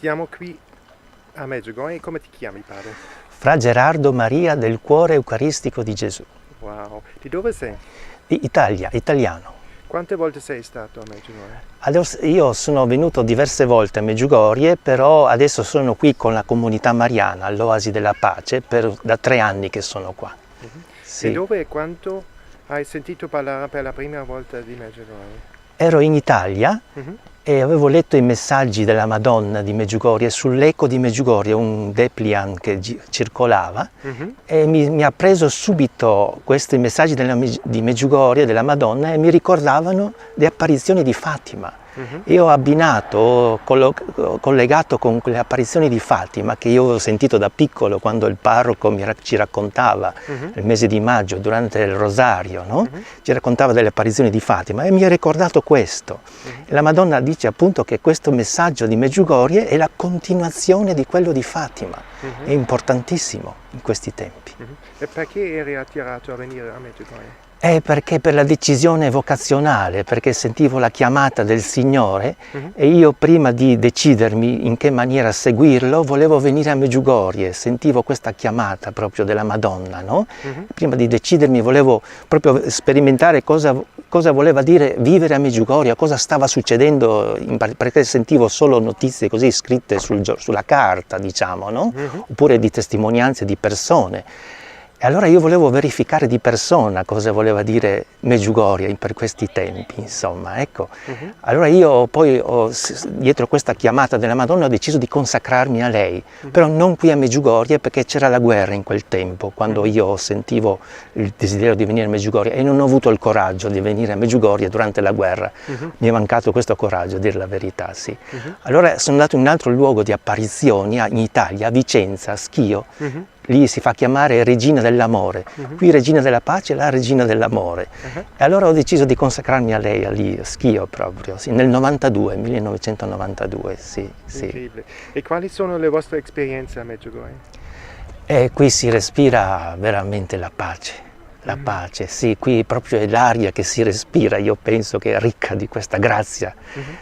Siamo qui a Medjugorje. Come ti chiami, padre? Fra Gerardo Maria del Cuore Eucaristico di Gesù. Wow. Di dove sei? Di Italia, italiano. Quante volte sei stato a Medjugorje? Adesso, io sono venuto diverse volte a Medjugorje, però adesso sono qui con la comunità mariana, all'Oasi della Pace, da 3 anni che sono qua. Sì. E dove e quando hai sentito parlare per la prima volta di Medjugorje? Ero in Italia e avevo letto i messaggi della Madonna di Medjugorje sull'eco di Medjugorje, un dépliant che circolava, e mi ha preso subito questi messaggi di Medjugorje, della Madonna, e mi ricordavano le apparizioni di Fatima. Io ho abbinato, collegato con le apparizioni di Fatima che io avevo sentito da piccolo quando il parroco ci raccontava nel mese di maggio durante il rosario, no? Ci raccontava delle apparizioni di Fatima e mi ha ricordato questo. E la Madonna dice appunto che questo messaggio di Medjugorje è la continuazione di quello di Fatima, è importantissimo in questi tempi. E perché eri attirato a venire a Medjugorje? Perché per la decisione vocazionale, perché sentivo la chiamata del Signore e io prima di decidermi in che maniera seguirlo volevo venire a Medjugorje, sentivo questa chiamata proprio della Madonna, no? Prima di decidermi volevo proprio sperimentare cosa voleva dire vivere a Medjugorje, cosa stava succedendo, perché sentivo solo notizie così scritte sulla carta, diciamo, no? Oppure di testimonianze di persone. E allora io volevo verificare di persona cosa voleva dire Medjugorje per questi tempi, insomma, ecco. Allora io poi, dietro questa chiamata della Madonna, ho deciso di consacrarmi a lei, però non qui a Medjugorje perché c'era la guerra in quel tempo, quando io sentivo il desiderio di venire a Medjugorje e non ho avuto il coraggio di venire a Medjugorje durante la guerra. Mi è mancato questo coraggio, a dire la verità, sì. Allora sono andato in un altro luogo di apparizioni in Italia, a Vicenza, a Schio. Lì si fa chiamare Regina dell'Amore, qui Regina della Pace, là Regina dell'Amore. E allora ho deciso di consacrarmi a lei, lì, a Schio proprio, sì, nel 1992, sì. Incredibile. E quali sono le vostre esperienze a Medjugorje? E qui si respira veramente la pace. La pace, sì, qui proprio è l'aria che si respira, io penso che è ricca di questa grazia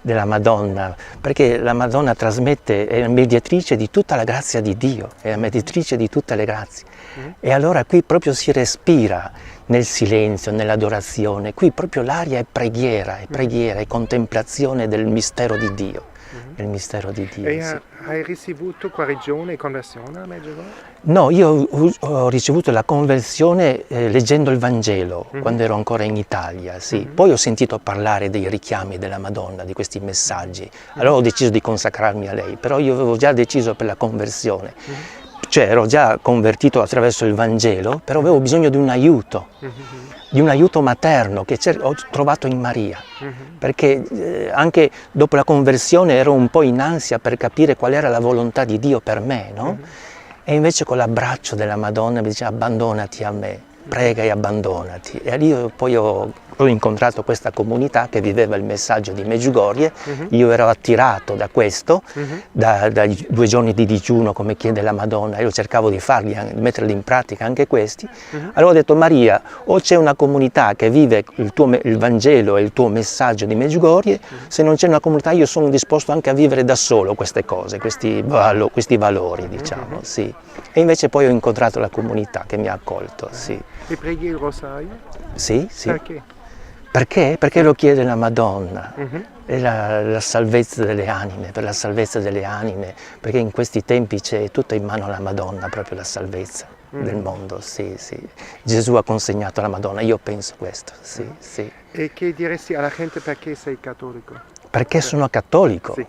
della Madonna, perché la Madonna trasmette, è mediatrice di tutta la grazia di Dio, è la mediatrice di tutte le grazie. E allora qui proprio si respira nel silenzio, nell'adorazione, qui proprio l'aria è preghiera, è contemplazione del mistero di Dio. Il mistero di Dio. E sì. hai ricevuto guarigione e conversione a Medjugorje? No, io ho ricevuto la conversione leggendo il Vangelo quando ero ancora in Italia, sì. Poi ho sentito parlare dei richiami della Madonna, di questi messaggi. Allora ho deciso di consacrarmi a lei, però io avevo già deciso per la conversione. Cioè ero già convertito attraverso il Vangelo, però avevo bisogno di un aiuto materno che ho trovato in Maria, perché anche dopo la conversione ero un po' in ansia per capire qual era la volontà di Dio per me, no? E invece con l'abbraccio della Madonna mi dice abbandonati a me, prega e abbandonati. E lì poi ho incontrato questa comunità che viveva il messaggio di Medjugorje, io ero attirato da questo, dai 2 giorni di digiuno come chiede la Madonna, io cercavo di metterli in pratica anche questi. Allora ho detto Maria, o c'è una comunità che vive il Vangelo e il tuo messaggio di Medjugorje, se non c'è una comunità io sono disposto anche a vivere da solo queste cose, questi valori, diciamo, sì. E invece poi ho incontrato la comunità che mi ha accolto, sì. E preghi il rosario? Sì, sì. Perché? Perché? Perché lo chiede la Madonna, è la salvezza delle anime, per la salvezza delle anime, perché in questi tempi c'è tutto in mano alla Madonna, proprio la salvezza del mondo, sì, sì. Gesù ha consegnato alla Madonna, io penso questo, sì, sì. E che diresti alla gente perché sei cattolico? Perché sono cattolico, sì.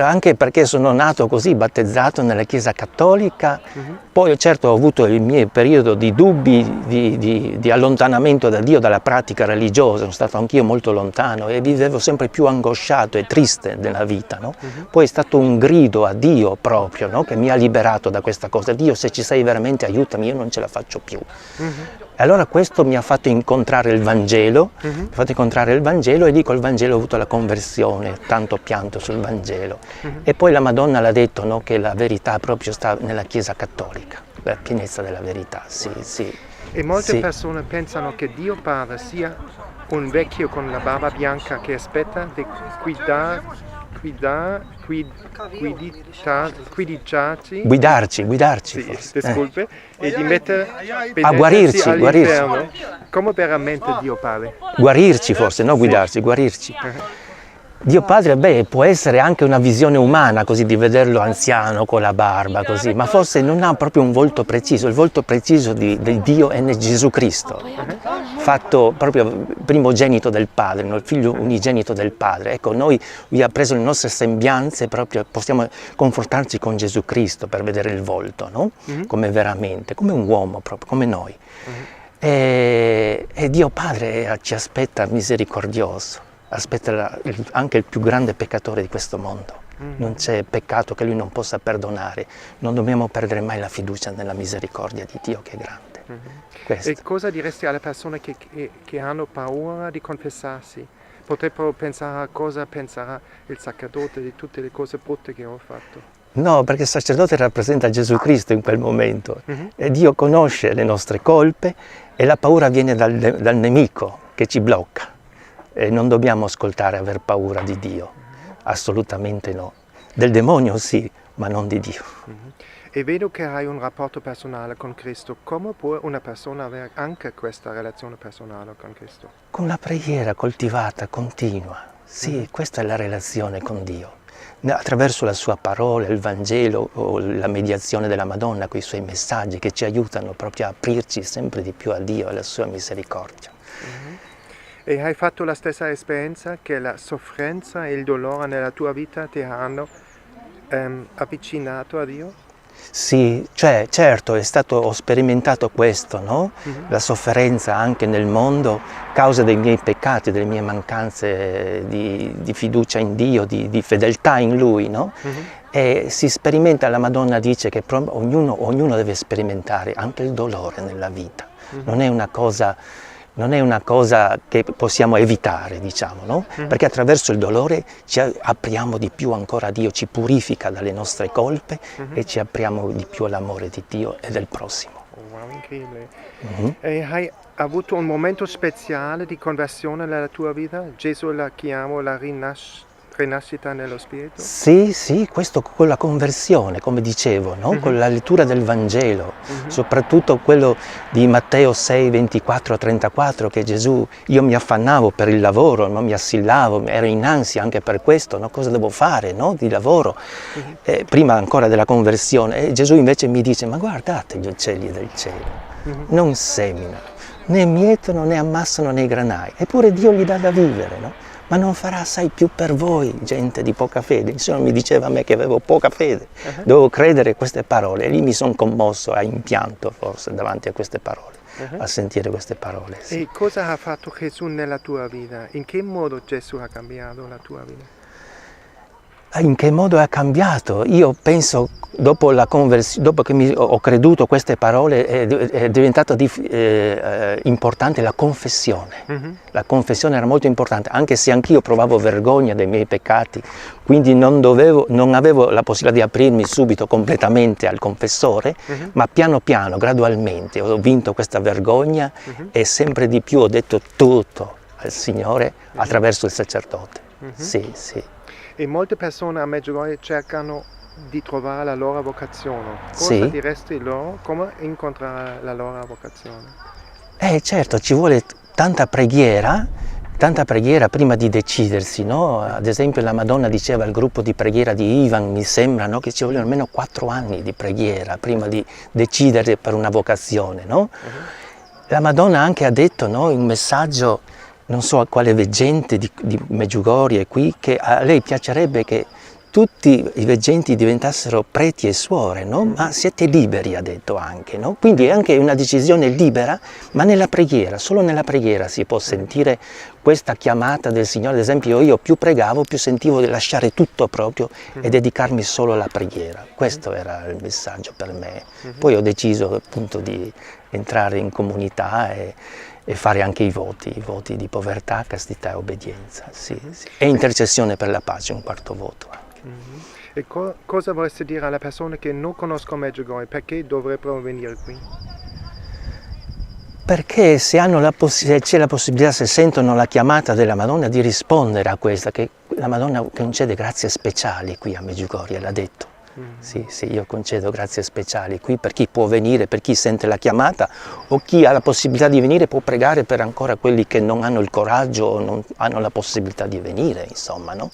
Anche perché sono nato così, battezzato nella Chiesa cattolica, poi certo ho avuto il mio periodo di dubbi, di allontanamento da Dio, dalla pratica religiosa, sono stato anch'io molto lontano e vivevo sempre più angosciato e triste nella vita, no? Poi è stato un grido a Dio proprio, no? Che mi ha liberato da questa cosa, Dio se ci sei veramente aiutami, io non ce la faccio più. E allora questo mi ha fatto incontrare il Vangelo, e lì col Vangelo ho avuto la conversione, tanto pianto sul Vangelo. E poi la Madonna l'ha detto, no, che la verità proprio sta nella Chiesa cattolica, la pienezza della verità, sì, sì. E molte persone pensano che Dio Padre sia un vecchio con la barba bianca che aspetta di guidare guidarci sì, forse. disculpe, e di mettere guarirci, all'inferno, come veramente Dio Padre. Guarirci forse, no guidarci, guarirci. Dio Padre, beh, può essere anche una visione umana, così, di vederlo anziano con la barba, così, ma forse non ha proprio un volto preciso. Il volto preciso di Dio è Gesù Cristo, fatto proprio primogenito del Padre, no? Il figlio unigenito del Padre. Ecco, lui ha preso le nostre sembianze, proprio possiamo confrontarci con Gesù Cristo per vedere il volto, no? Come veramente, come un uomo proprio, come noi. E Dio Padre ci aspetta misericordioso. Aspetta anche il più grande peccatore di questo mondo. Non c'è peccato che lui non possa perdonare. Non dobbiamo perdere mai la fiducia nella misericordia di Dio che è grande. E cosa diresti alle persone che hanno paura di confessarsi? Potrebbero pensare a cosa penserà il sacerdote di tutte le cose brutte che ho fatto. No, perché il sacerdote rappresenta Gesù Cristo in quel momento. E Dio conosce le nostre colpe e la paura viene dal nemico che ci blocca. E non dobbiamo ascoltare e aver paura di Dio, assolutamente no. Del demonio sì, ma non di Dio. E vedo che hai un rapporto personale con Cristo. Come può una persona avere anche questa relazione personale con Cristo? Con la preghiera coltivata, continua. Sì, questa è la relazione con Dio. Attraverso la sua parola, il Vangelo o la mediazione della Madonna, con i suoi messaggi che ci aiutano proprio a aprirci sempre di più a Dio e alla sua misericordia. E hai fatto la stessa esperienza che la sofferenza e il dolore nella tua vita ti hanno avvicinato a Dio? Sì, cioè, certo, ho sperimentato questo, no? La sofferenza anche nel mondo, causa dei miei peccati, delle mie mancanze di fiducia in Dio, di fedeltà in Lui, no? E si sperimenta, la Madonna dice che ognuno deve sperimentare anche il dolore nella vita. Non è una cosa che possiamo evitare, diciamo, no? Perché attraverso il dolore ci apriamo di più ancora a Dio, ci purifica dalle nostre colpe e ci apriamo di più all'amore di Dio e del prossimo. Wow, incredibile. E hai avuto un momento speciale di conversione nella tua vita? Gesù la chiamo la rinascita nello Spirito? Sì, questo con la conversione, come dicevo, no? Con la lettura del Vangelo, soprattutto quello di Matteo 6, 24-34, che Gesù, io mi affannavo per il lavoro, no? Mi assillavo, ero in ansia anche per questo, no? Cosa devo fare, no? Di lavoro, prima ancora della conversione. E Gesù invece mi dice, ma guardate gli uccelli del cielo, non seminano, né mietono, né ammassano nei granai, eppure Dio gli dà da vivere, no? Ma non farà assai più per voi, gente di poca fede. Insomma, mi diceva a me che avevo poca fede, dovevo credere a queste parole, e lì mi sono commosso, a impianto forse, davanti a queste parole, a sentire queste parole. Sì. E cosa ha fatto Gesù nella tua vita? In che modo Gesù ha cambiato la tua vita? In che modo ha cambiato? Io penso, dopo che ho creduto queste parole, è diventata importante la confessione. La confessione era molto importante, anche se anch'io provavo vergogna dei miei peccati, quindi non avevo la possibilità di aprirmi subito completamente al confessore, ma piano piano, gradualmente, ho vinto questa vergogna e sempre di più ho detto tutto al Signore attraverso il sacerdote. Sì. E molte persone a Medjugorje cercano di trovare la loro vocazione. Cosa diresti loro? Come incontrare la loro vocazione? Certo, ci vuole tanta preghiera prima di decidersi, no? Ad esempio la Madonna diceva al gruppo di preghiera di Ivan, mi sembra, no? Che ci vogliono almeno 4 anni di preghiera prima di decidere per una vocazione, no? La Madonna anche ha detto, no, in un messaggio, non so a quale veggente di Medjugorje qui, che a lei piacerebbe che tutti i veggenti diventassero preti e suore, no? Ma siete liberi, ha detto anche, no? Quindi è anche una decisione libera, ma nella preghiera, solo nella preghiera si può sentire questa chiamata del Signore. Ad esempio io più pregavo, più sentivo di lasciare tutto proprio e dedicarmi solo alla preghiera. Questo era il messaggio per me. Poi ho deciso appunto di entrare in comunità e fare anche i voti di povertà, castità e obbedienza, sì. E intercessione per la pace, un quarto voto anche. E cosa vorresti dire alle persone che non conoscono Medjugorje? Perché dovrebbero venire qui? Perché se c'è la possibilità, se sentono la chiamata della Madonna, di rispondere a questa, che la Madonna concede grazie speciali qui a Medjugorje, l'ha detto. Sì, io concedo grazie speciali qui per chi può venire, per chi sente la chiamata o chi ha la possibilità di venire può pregare per ancora quelli che non hanno il coraggio o non hanno la possibilità di venire, insomma, no?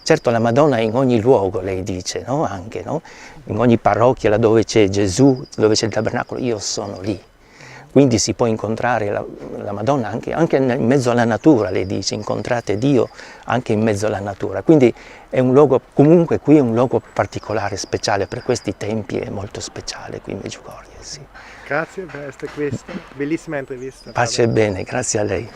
Certo la Madonna è in ogni luogo, lei dice, no? Anche, no? In ogni parrocchia, laddove c'è Gesù, dove c'è il tabernacolo, io sono lì. Quindi si può incontrare la Madonna anche in mezzo alla natura, lei dice, incontrate Dio anche in mezzo alla natura. Quindi è un luogo, comunque qui è un luogo particolare, speciale, per questi tempi è molto speciale qui in Medjugorje, sì. Grazie per questa bellissima intervista. Pace e bene, grazie a lei.